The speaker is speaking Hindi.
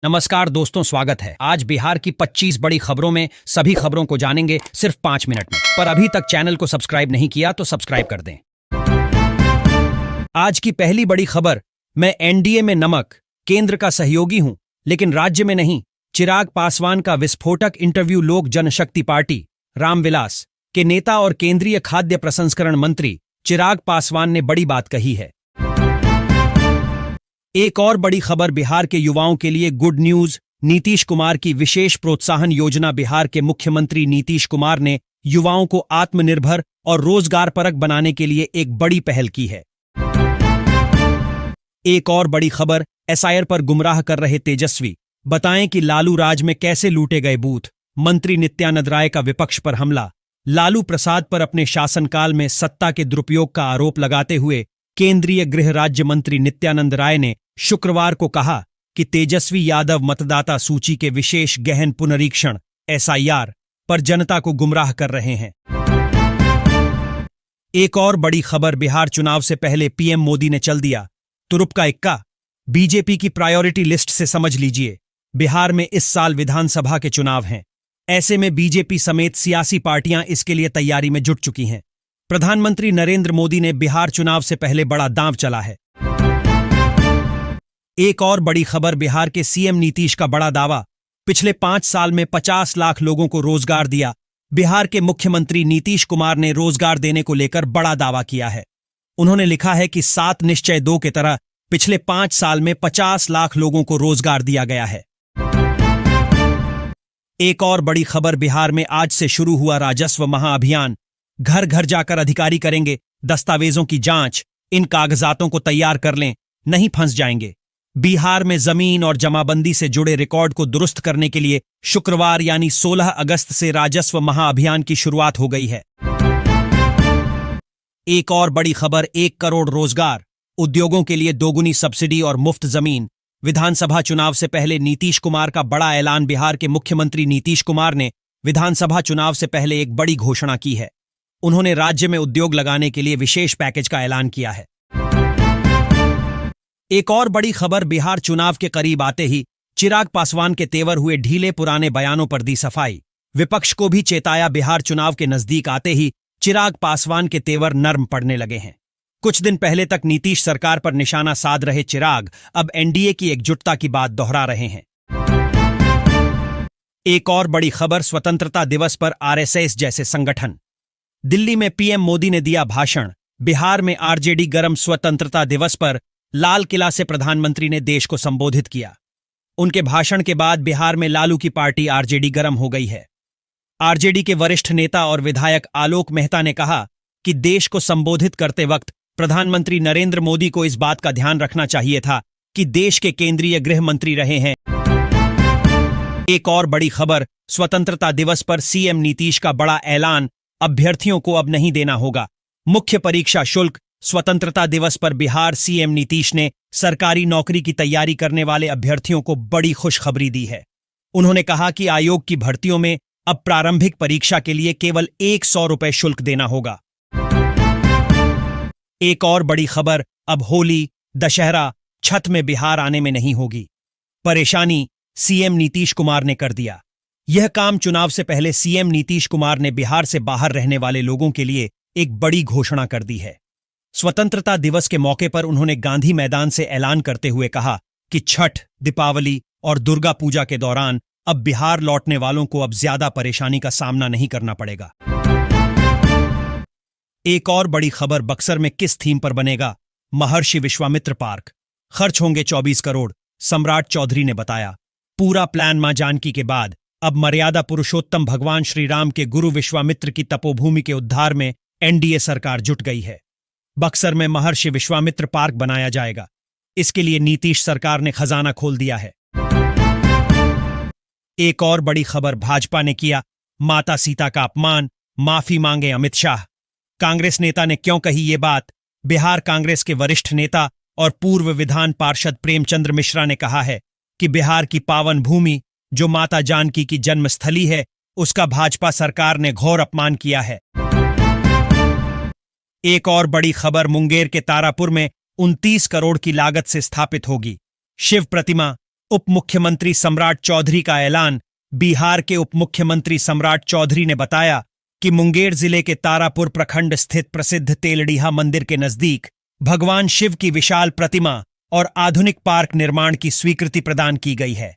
नमस्कार दोस्तों, स्वागत है। आज बिहार की 25 बड़ी खबरों में सभी खबरों को जानेंगे सिर्फ 5 मिनट में। पर अभी तक चैनल को सब्सक्राइब नहीं किया तो सब्सक्राइब कर दें। आज की पहली बड़ी खबर, मैं एनडीए में नमक, केंद्र का सहयोगी हूं लेकिन राज्य में नहीं। चिराग पासवान का विस्फोटक इंटरव्यू। लोक जनशक्ति पार्टी रामविलास के नेता और केंद्रीय खाद्य प्रसंस्करण मंत्री चिराग पासवान ने बड़ी बात कही है। एक और बड़ी खबर, बिहार के युवाओं के लिए गुड न्यूज। नीतीश कुमार की विशेष प्रोत्साहन योजना। बिहार के मुख्यमंत्री नीतीश कुमार ने युवाओं को आत्मनिर्भर और रोजगारपरक बनाने के लिए एक बड़ी पहल की है। एक और बड़ी खबर, एसआईआर पर गुमराह कर रहे तेजस्वी, बताएं कि लालू राज में कैसे लूटे गए बूथ। मंत्री नित्यानंद राय का विपक्ष पर हमला। लालू प्रसाद पर अपने शासनकाल में सत्ता के दुरुपयोग का आरोप लगाते हुए केंद्रीय गृह राज्य मंत्री नित्यानंद राय ने शुक्रवार को कहा कि तेजस्वी यादव मतदाता सूची के विशेष गहन पुनरीक्षण एसआईआर पर जनता को गुमराह कर रहे हैं। एक और बड़ी खबर, बिहार चुनाव से पहले पीएम मोदी ने चल दिया तुरुप का इक्का। बीजेपी की प्रायोरिटी लिस्ट से समझ लीजिए, बिहार में इस साल विधानसभा के चुनाव हैं। ऐसे में बीजेपी समेत सियासी पार्टियां इसके लिए तैयारी में जुट चुकी हैं। प्रधानमंत्री नरेंद्र मोदी ने बिहार चुनाव से पहले बड़ा दांव चला है। एक और बड़ी खबर, बिहार के सीएम नीतीश का बड़ा दावा। पिछले 5 साल में 50 लाख लोगों को रोजगार दिया। बिहार के मुख्यमंत्री नीतीश कुमार ने रोजगार देने को लेकर बड़ा दावा किया है। उन्होंने लिखा है कि 7 निश्चय 2 की तरह पिछले 5 साल में 50 लाख लोगों को रोजगार दिया गया है। एक और बड़ी खबर, बिहार में आज से शुरू हुआ राजस्व महाअभियान। घर घर जाकर अधिकारी करेंगे दस्तावेजों की जांच। इन कागजातों को तैयार कर लें, नहीं फंस जाएंगे। बिहार में जमीन और जमाबंदी से जुड़े रिकॉर्ड को दुरुस्त करने के लिए शुक्रवार यानी 16 अगस्त से राजस्व महाअभियान की शुरुआत हो गई है। एक और बड़ी खबर, 1 करोड़ रोजगार, उद्योगों के लिए दोगुनी सब्सिडी और मुफ्त जमीन। विधानसभा चुनाव से पहले नीतीश कुमार का बड़ा ऐलान। बिहार के मुख्यमंत्री नीतीश कुमार ने विधानसभा चुनाव से पहले एक बड़ी घोषणा की है। उन्होंने राज्य में उद्योग लगाने के लिए विशेष पैकेज का ऐलान किया है। एक और बड़ी खबर, बिहार चुनाव के करीब आते ही चिराग पासवान के तेवर हुए ढीले। पुराने बयानों पर दी सफाई। विपक्ष को भी चेताया। बिहार चुनाव के नजदीक आते ही चिराग पासवान के तेवर नर्म पड़ने लगे हैं। कुछ दिन पहले तक नीतीश सरकार पर निशाना साध रहे चिराग अब एनडीए की एकजुटता की बात दोहरा रहे हैं। एक और बड़ी खबर, स्वतंत्रता दिवस पर आरएसएस जैसे संगठन। दिल्ली में पीएम मोदी ने दिया भाषण। बिहार में आरजेडी गरम। स्वतंत्रता दिवस पर लाल किला से प्रधानमंत्री ने देश को संबोधित किया। उनके भाषण के बाद बिहार में लालू की पार्टी आरजेडी गरम हो गई है। आरजेडी के वरिष्ठ नेता और विधायक आलोक मेहता ने कहा कि देश को संबोधित करते वक्त प्रधानमंत्री नरेंद्र मोदी को इस बात का ध्यान रखना चाहिए था कि देश के केंद्रीय गृह मंत्री रहे हैं। एक और बड़ी खबर, स्वतंत्रता दिवस पर सीएम नीतीश का बड़ा ऐलान। अभ्यर्थियों को अब नहीं देना होगा मुख्य परीक्षा शुल्क। स्वतंत्रता दिवस पर बिहार सीएम नीतीश ने सरकारी नौकरी की तैयारी करने वाले अभ्यर्थियों को बड़ी खुशखबरी दी है। उन्होंने कहा कि आयोग की भर्तियों में अब प्रारंभिक परीक्षा के लिए केवल 100 रुपए शुल्क देना होगा। एक और बड़ी खबर, अब होली, दशहरा, छठ में बिहार आने में नहीं होगी परेशानी। सीएम नीतीश कुमार ने कर दिया यह काम। चुनाव से पहले सीएम नीतीश कुमार ने बिहार से बाहर रहने वाले लोगों के लिए एक बड़ी घोषणा कर दी है। स्वतंत्रता दिवस के मौके पर उन्होंने गांधी मैदान से ऐलान करते हुए कहा कि छठ, दीपावली और दुर्गा पूजा के दौरान अब बिहार लौटने वालों को अब ज्यादा परेशानी का सामना नहीं करना पड़ेगा। एक और बड़ी खबर, बक्सर में किस थीम पर बनेगा महर्षि विश्वामित्र पार्क। खर्च होंगे 24 करोड़, सम्राट चौधरी ने बताया। पूरा प्लान मां जानकी के बाद अब मर्यादा पुरुषोत्तम भगवान श्री राम के गुरु विश्वामित्र की तपोभूमि के उद्धार में एनडीए सरकार जुट गई है। बक्सर में महर्षि विश्वामित्र पार्क बनाया जाएगा। इसके लिए नीतीश सरकार ने खजाना खोल दिया है। एक और बड़ी खबर, भाजपा ने किया माता सीता का अपमान, माफी मांगे अमित शाह। कांग्रेस नेता ने क्यों कही ये बात? बिहार कांग्रेस के वरिष्ठ नेता और पूर्व विधान पार्षद प्रेमचंद्र मिश्रा ने कहा है कि बिहार की पावन भूमि जो माता जानकी की जन्मस्थली है, उसका भाजपा सरकार ने घोर अपमान किया है। एक और बड़ी खबर, मुंगेर के तारापुर में 29 करोड़ की लागत से स्थापित होगी शिव प्रतिमा। उप मुख्यमंत्री सम्राट चौधरी का ऐलान। बिहार के उप मुख्यमंत्री सम्राट चौधरी ने बताया कि मुंगेर जिले के तारापुर प्रखंड स्थित प्रसिद्ध तेलडीहा मंदिर के नजदीक भगवान शिव की विशाल प्रतिमा और आधुनिक पार्क निर्माण की स्वीकृति प्रदान की गई है।